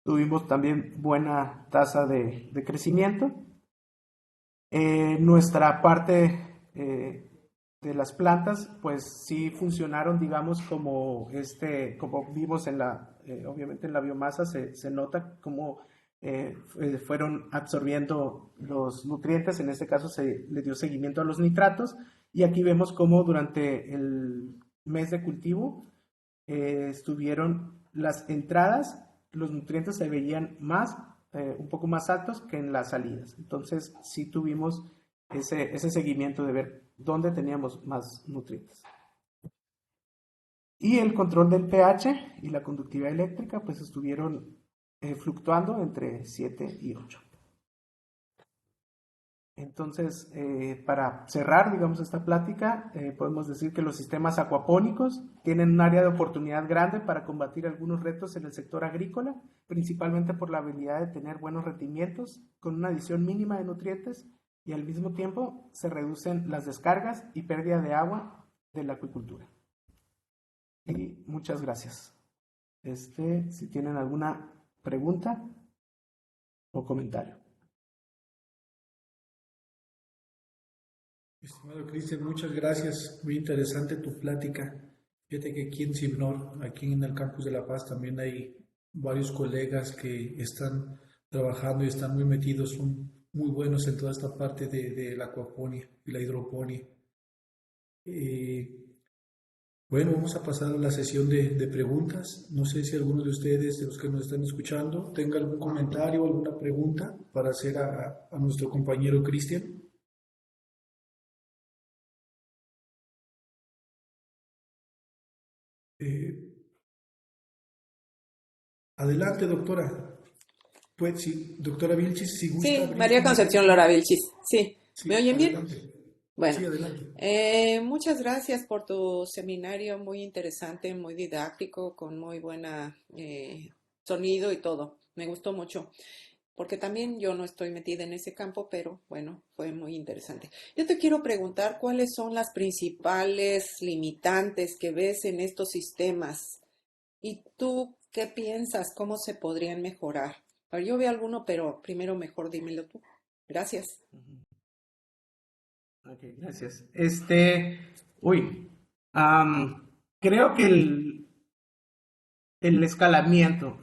Tuvimos también buena tasa de crecimiento. Nuestra parte de las plantas, pues sí funcionaron, digamos, como vimos obviamente en la biomasa, se nota cómo fueron absorbiendo los nutrientes. En este caso se le dio seguimiento a los nitratos, y aquí vemos cómo durante el mes de cultivo estuvieron las entradas, los nutrientes se veían un poco más altos que en las salidas. Entonces sí tuvimos ese seguimiento de ver dónde teníamos más nutrientes. Y el control del pH y la conductividad eléctrica pues estuvieron fluctuando entre 7 y 8. Entonces, para cerrar, digamos, esta plática, podemos decir que los sistemas acuapónicos tienen un área de oportunidad grande para combatir algunos retos en el sector agrícola, principalmente por la habilidad de tener buenos rendimientos con una adición mínima de nutrientes, y al mismo tiempo se reducen las descargas y pérdida de agua de la acuicultura. Y muchas gracias. Si tienen alguna pregunta o comentario. Estimado Cristian, muchas gracias. Muy interesante tu plática. Fíjate que aquí en Cibnor, aquí en el campus de La Paz, también hay varios colegas que están trabajando y están muy metidos, son muy buenos en toda esta parte de la acuaponía y la hidroponía. Eh, bueno, vamos a pasar a la sesión de preguntas. No sé si alguno de ustedes, de los que nos están escuchando, tenga algún comentario o alguna pregunta para hacer a nuestro compañero Cristian. Eh, Adelante, doctora. Pues sí, doctora Vilchis, si gusta Sí, abrir María su Concepción micrófono. Lora Vilchis. Sí, ¿me Sí, oyen bien? adelante. Bueno, Sí, adelante. muchas gracias por tu seminario, muy interesante, muy didáctico, con muy buena sonido y todo. Me gustó mucho, porque también yo no estoy metida en ese campo, pero bueno, fue muy interesante. Yo te quiero preguntar cuáles son las principales limitantes que ves en estos sistemas y tú qué piensas, cómo se podrían mejorar. A ver, yo veo alguno, pero primero mejor dímelo tú. Gracias. Ok, gracias. Uy, creo que el escalamiento,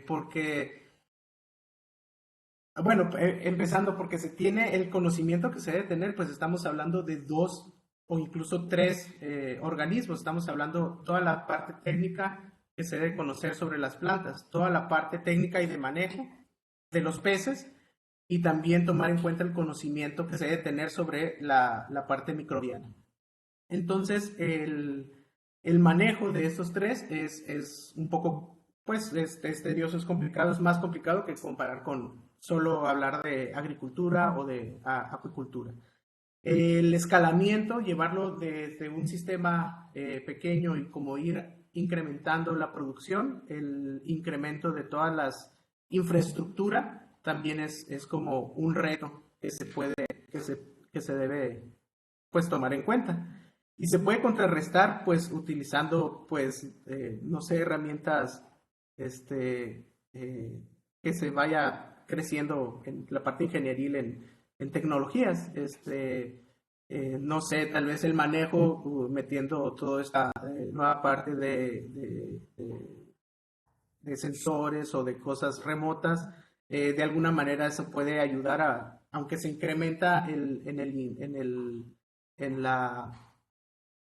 porque, bueno, empezando porque se tiene el conocimiento que se debe tener, pues estamos hablando de 2 o incluso 3 organismos, estamos hablando toda la parte técnica que se debe conocer sobre las plantas, toda la parte técnica y de manejo de los peces, y también tomar en cuenta el conocimiento que se debe tener sobre la parte microbiana. Entonces, el manejo de estos tres es un poco, pues, es tedioso, es complicado, es más complicado que comparar con solo hablar de agricultura o de acuicultura. El escalamiento, llevarlo desde un sistema pequeño y como ir incrementando la producción, el incremento de todas las infraestructura también es como un reto que se puede, que se debe pues tomar en cuenta. Y se puede contrarrestar pues utilizando pues, no sé, herramientas que se vaya creciendo en la parte ingenieril en tecnologías. No sé, tal vez el manejo, metiendo toda esta nueva parte de sensores o de cosas remotas, de alguna manera eso puede ayudar a, aunque se incrementa en la,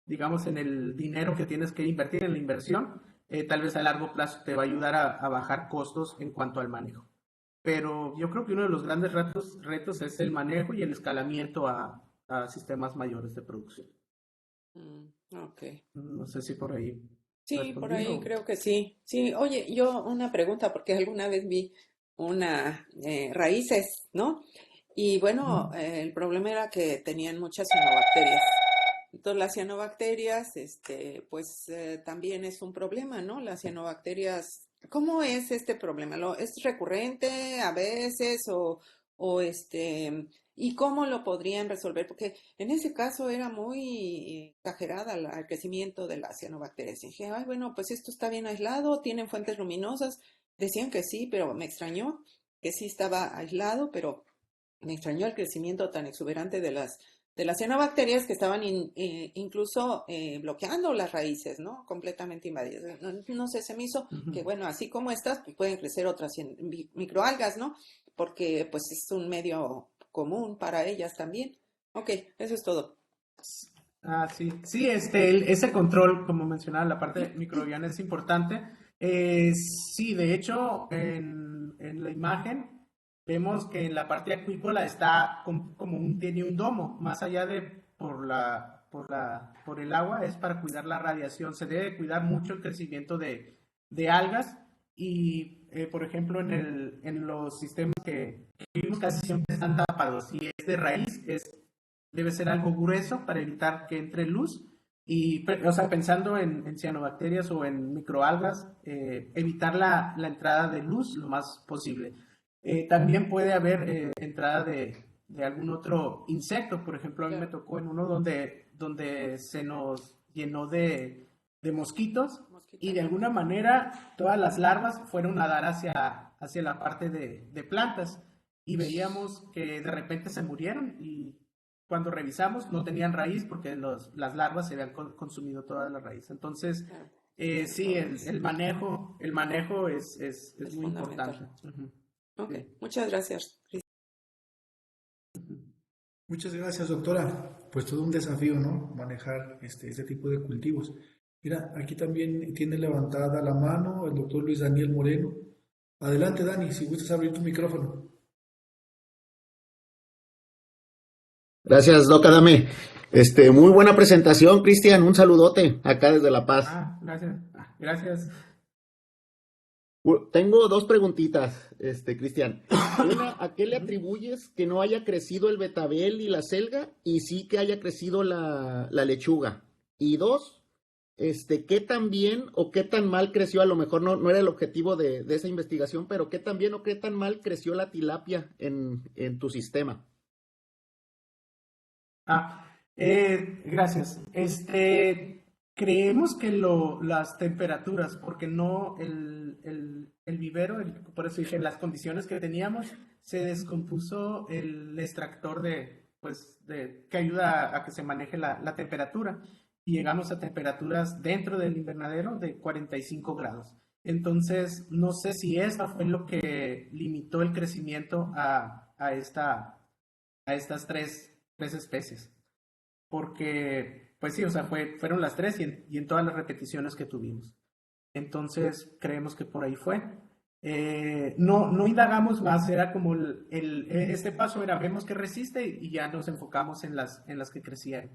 digamos, en el dinero que tienes que invertir en la inversión, tal vez a largo plazo te va a ayudar a bajar costos en cuanto al manejo. Pero yo creo que uno de los grandes retos es el manejo y el escalamiento a sistemas mayores de producción. Ok. No sé si por ahí Sí, por respondí ahí o... creo que sí. Sí, oye, yo una pregunta, porque alguna vez vi una raíces, ¿no? Y bueno, Ujú. el problema era que tenían muchas cianobacterias. Entonces las cianobacterias, pues también es un problema, ¿no? Las cianobacterias, ¿cómo es este problema? ¿Es recurrente a veces y cómo lo podrían resolver? Porque en ese caso era muy exagerada el crecimiento de las cianobacterias. Y dije, ay, bueno, pues esto está bien aislado, tienen fuentes luminosas. Decían que sí, pero me extrañó que sí estaba aislado, pero me extrañó el crecimiento tan exuberante de las cianobacterias que estaban incluso bloqueando las raíces, ¿no? Completamente invadidas. No sé, se me hizo que, Ujú. bueno, así como estas, pues pueden crecer otras microalgas, ¿no? Porque pues es un medio común para ellas también. Ok, eso es todo. Ah, sí, sí, ese control, como mencionaba, la parte microbiana es importante. Sí, de hecho, en la imagen vemos que en la parte acuícola está tiene un domo, más allá de por el agua, es para cuidar la radiación. Se debe cuidar mucho el crecimiento de algas y, por ejemplo, en los sistemas que vimos casi siempre están tapados. Si es de raíz, debe ser algo grueso para evitar que entre luz. Y, o sea, pensando en cianobacterias o en microalgas, evitar la entrada de luz lo más posible. También puede haber entrada de algún otro insecto. Por ejemplo, a mí me Claro. tocó en uno donde se nos llenó mosquitos Mosquito. y de alguna manera todas las larvas fueron a dar hacia la parte de plantas y veíamos que de repente se murieron y cuando revisamos no tenían raíz porque las larvas se habían consumido toda la raíz. Entonces, Claro. sí, el manejo es Es muy fundamental. importante. Ujú. Ok, Sí. muchas gracias. Muchas gracias, doctora. Pues todo un desafío, ¿no? Manejar este tipo de cultivos. Mira, aquí también tiene levantada la mano el doctor Luis Daniel Moreno. Adelante, Dani, si gustas abrir tu micrófono. Gracias, Doc Adame. Muy buena presentación, Cristian. Un saludote acá desde La Paz. Gracias. Gracias. Tengo dos preguntitas, Cristian. Una, ¿a qué le atribuyes que no haya crecido el betabel y la selga y sí que haya crecido la lechuga? Y dos, ¿qué tan bien o qué tan mal creció? A lo mejor no era el objetivo de esa investigación, pero ¿qué tan bien o qué tan mal creció la tilapia en tu sistema? Gracias. Creemos que las temperaturas, porque no el vivero, por eso dije, las condiciones que teníamos, se descompuso el extractor que ayuda a que se maneje la temperatura. Y llegamos a temperaturas dentro del invernadero de 45 grados. Entonces, no sé si eso fue lo que limitó el crecimiento a estas tres especies. Porque, pues sí, o sea, fueron las tres y en todas las repeticiones que tuvimos. Entonces, creemos que por ahí fue. No indagamos más, era como este paso era, vemos que resiste y ya nos enfocamos en las que crecieron.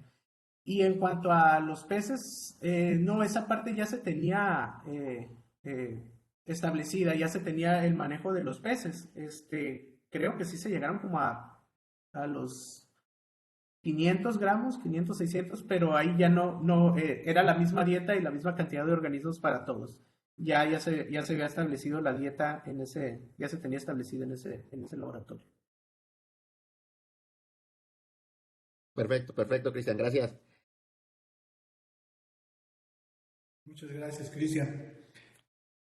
Y en cuanto a los peces, no, esa parte ya se tenía establecida, ya se tenía el manejo de los peces. Creo que sí se llegaron como a los 500 gramos, 500, 600, pero ahí ya no era la misma dieta y la misma cantidad de organismos para todos. Ya se había establecido la dieta ya se tenía establecida en ese laboratorio. Perfecto, Cristian, gracias. Muchas gracias, Cristian.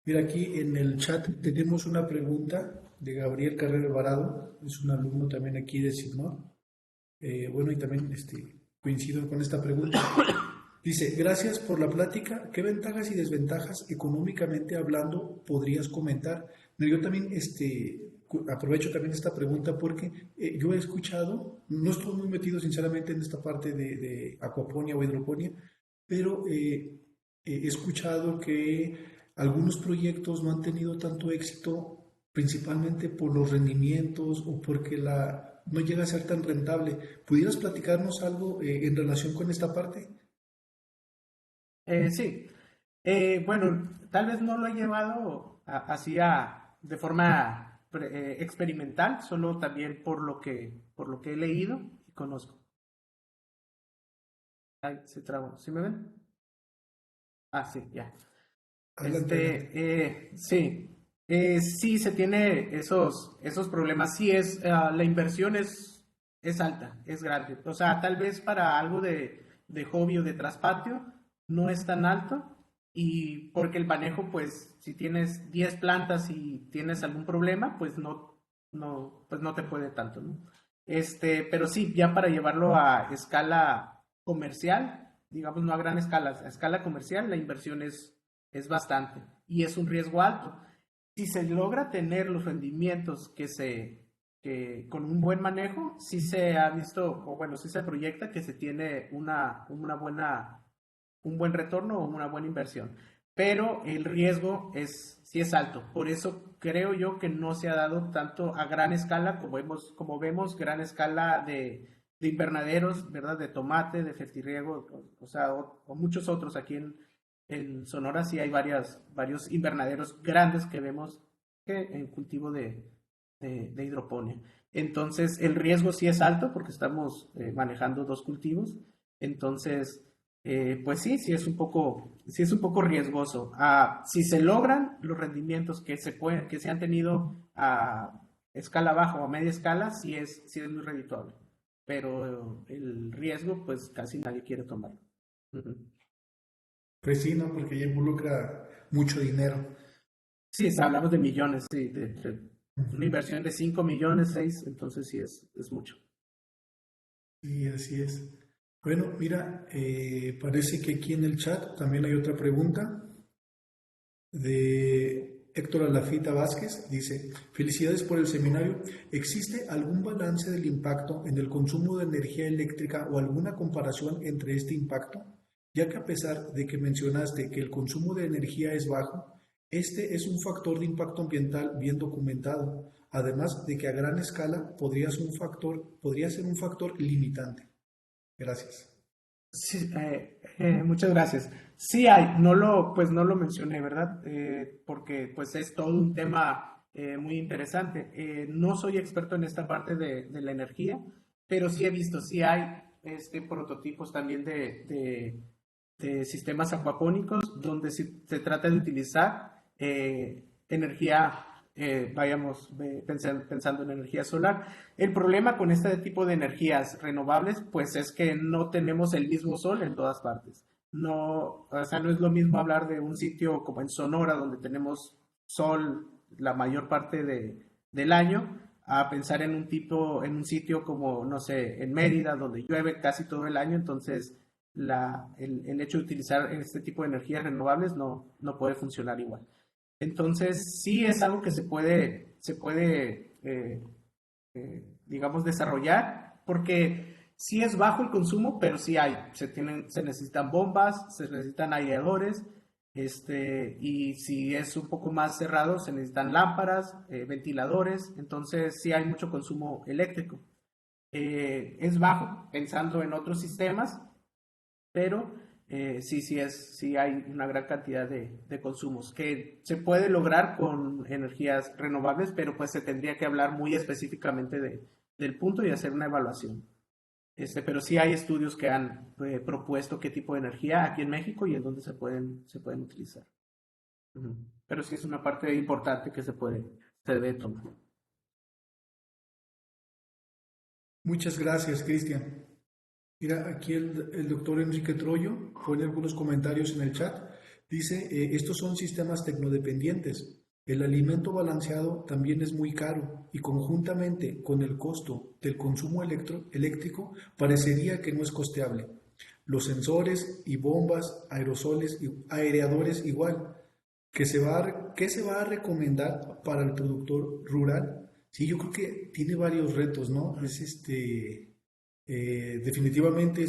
Mira, aquí en el chat tenemos una pregunta de Gabriel Carrero Alvarado, es un alumno también aquí de Sigmar. Bueno, y también coincido con esta pregunta. Dice, gracias por la plática. ¿Qué ventajas y desventajas económicamente hablando podrías comentar? Yo también aprovecho también esta pregunta porque yo he escuchado, no estoy muy metido sinceramente en esta parte de acuaponía o hidroponía, pero he escuchado que algunos proyectos no han tenido tanto éxito principalmente por los rendimientos o porque no llega a ser tan rentable. ¿Pudieras platicarnos algo en relación con esta parte? Sí. Bueno, tal vez no lo he llevado de forma experimental, solo también por lo que he leído y conozco. Ay, se trabó. ¿Sí me ven? Sí, ya. Adelante. Sí. Sí, se tiene esos problemas. Sí, la inversión es alta, es grande. O sea, tal vez para algo de hobby o de traspatio no es tan alto y porque el manejo, pues, si tienes 10 plantas y tienes algún problema, pues no te puede tanto, ¿no? Pero sí, ya para llevarlo a escala comercial, digamos no a gran escala, a escala comercial, la inversión es bastante y es un riesgo alto. Si se logra tener los rendimientos que con un buen manejo, sí se ha visto, o bueno, sí se proyecta que se tiene un buen retorno o una buena inversión. Pero el riesgo sí es alto. Por eso creo yo que no se ha dado tanto a gran escala, como vemos gran escala de invernaderos, ¿verdad? De tomate, de fertirriego, o sea, o muchos otros aquí en Sonora sí hay varios invernaderos grandes que vemos en cultivo de hidroponía. Entonces, el riesgo sí es alto porque estamos manejando dos cultivos. Entonces, pues sí es un poco riesgoso. Si se logran los rendimientos que se han tenido a escala baja o a media escala, sí es muy redituable. Pero el riesgo, pues casi nadie quiere tomarlo. Pues sí, ¿no? Porque ya involucra mucho dinero. Sí, hablamos de millones, sí, de una Ujú. inversión de 5 millones, 6, entonces sí es mucho. Sí, así es. Bueno, mira, parece que aquí en el chat también hay otra pregunta de Héctor Alafita Vázquez. Dice, felicidades por el seminario. ¿Existe algún balance del impacto en el consumo de energía eléctrica o alguna comparación entre este impacto? Ya que a pesar de que mencionaste que el consumo de energía es bajo, este es un factor de impacto ambiental bien documentado, además de que a gran escala podría ser un factor limitante. Gracias. Sí, muchas gracias. Sí hay, pues no lo mencioné, ¿verdad? Porque pues es todo un tema muy interesante. No soy experto en esta parte de la energía, pero sí he visto, sí hay prototipos también de sistemas acuapónicos donde se trata de utilizar energía, pensando en energía solar. El problema con este tipo de energías renovables, pues es que no tenemos el mismo sol en todas partes. No, o sea, no es lo mismo hablar de un sitio como en Sonora, donde tenemos sol la mayor parte del año, a pensar en un sitio como, no sé, en Mérida, donde llueve casi todo el año. Entonces el hecho de utilizar este tipo de energías renovables no puede funcionar igual. Entonces, sí es algo que digamos, desarrollar, porque sí es bajo el consumo, pero sí hay. Se necesitan bombas, se necesitan aireadores, y si es un poco más cerrado, se necesitan lámparas, ventiladores. Entonces, sí hay mucho consumo eléctrico. Es bajo, pensando en otros sistemas, pero sí hay una gran cantidad de consumos que se puede lograr con energías renovables, pero pues se tendría que hablar muy específicamente del punto y hacer una evaluación. Pero sí hay estudios que han propuesto qué tipo de energía aquí en México y en dónde se pueden utilizar. Ujú. Pero sí es una parte importante que se debe tomar. Muchas gracias, Cristian. Mira, aquí el doctor Enrique Troyo pone algunos comentarios en el chat. Dice, estos son sistemas tecnodependientes. El alimento balanceado también es muy caro y conjuntamente con el costo del consumo eléctrico parecería que no es costeable. Los sensores y bombas, aerosoles y aireadores igual. ¿Qué se va a recomendar para el productor rural? Sí, yo creo que tiene varios retos, ¿no? Definitivamente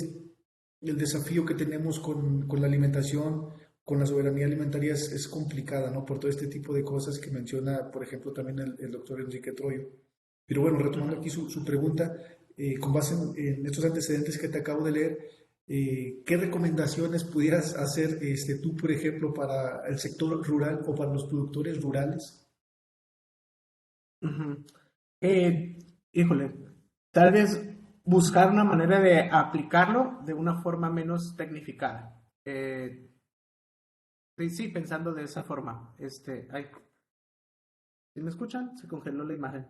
el desafío que tenemos con la alimentación, con la soberanía alimentaria es complicada, ¿no? Por todo este tipo de cosas que menciona, por ejemplo, también el doctor Enrique Troyo. Pero bueno, retomando aquí su pregunta, con base en estos antecedentes que te acabo de leer, ¿qué recomendaciones pudieras hacer tú, por ejemplo, para el sector rural o para los productores rurales? Ujú. Eh, Híjole, tal vez buscar una manera de aplicarlo de una forma menos tecnificada. Sí, pensando de esa forma. ¿Sí me escuchan? Se congeló la imagen.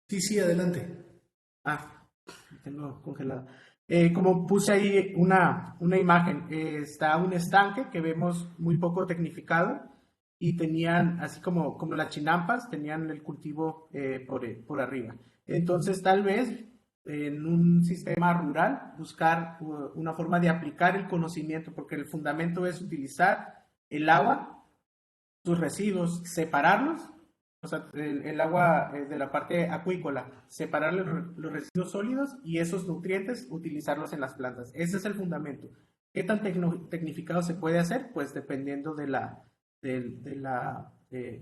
Sí, sí, adelante. Ah, tengo congelada. Como puse ahí una imagen, está un estanque que vemos muy poco tecnificado y tenían, así como las chinampas, tenían el cultivo por arriba. Entonces, tal vez en un sistema rural buscar una forma de aplicar el conocimiento, porque el fundamento es utilizar el agua, sus residuos, separarlos, o sea, el agua de la parte acuícola, separar los residuos sólidos y esos nutrientes utilizarlos en las plantas. Ese es el fundamento. ¿Qué tan tecnificado se puede hacer? Pues dependiendo de la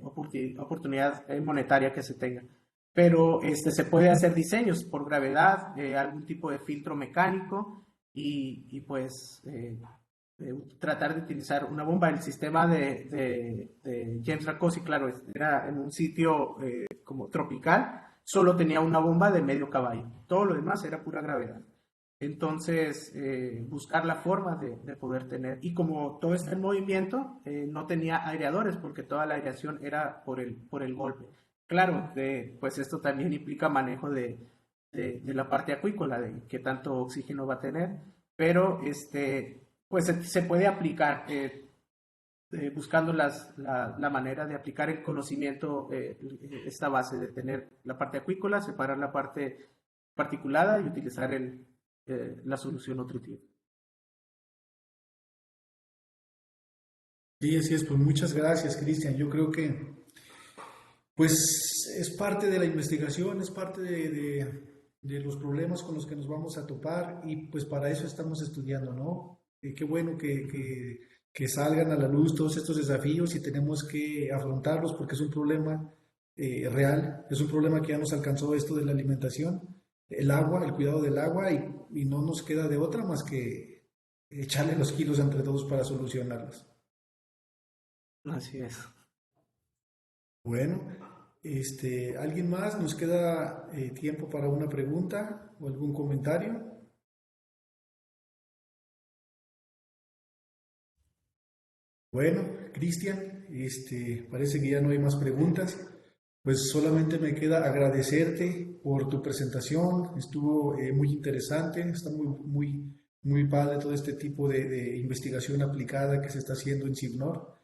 oportunidad monetaria que se tenga. Pero se puede hacer diseños por gravedad, algún tipo de filtro mecánico y pues tratar de utilizar una bomba. El sistema de James Rakosi, claro, era en un sitio como tropical, solo tenía una bomba de medio caballo. Todo lo demás era pura gravedad. Entonces, buscar la forma de poder tener. Y como todo está en movimiento, no tenía aireadores porque toda la aireación era por el golpe. Claro, pues esto también implica manejo de la parte acuícola, de qué tanto oxígeno va a tener, pero pues se puede aplicar, buscando la manera de aplicar el conocimiento, esta base de tener la parte acuícola, separar la parte particulada y utilizar la solución nutritiva. Sí, así es, pues muchas gracias, Cristian. Yo creo que pues es parte de la investigación, es parte de los problemas con los que nos vamos a topar y pues para eso estamos estudiando, ¿no? Qué bueno que salgan a la luz todos estos desafíos y tenemos que afrontarlos porque es un problema real, es un problema que ya nos alcanzó esto de la alimentación, el agua, el cuidado del agua y no nos queda de otra más que echarle los kilos entre todos para solucionarlos. Así es. Bueno, ¿alguien más? ¿Nos queda tiempo para una pregunta o algún comentario? Bueno, Cristian, parece que ya no hay más preguntas. Pues solamente me queda agradecerte por tu presentación. Estuvo muy interesante, está muy padre todo este tipo de investigación aplicada que se está haciendo en CIBNOR.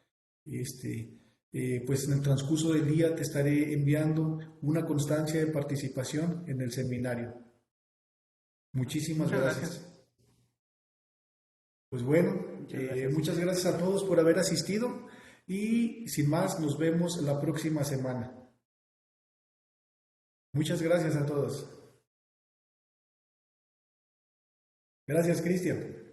Pues en el transcurso del día te estaré enviando una constancia de participación en el seminario. Muchísimas gracias. Pues bueno, muchas gracias a todos por haber asistido y sin más nos vemos la próxima semana. Muchas gracias a todos. Gracias, Cristian.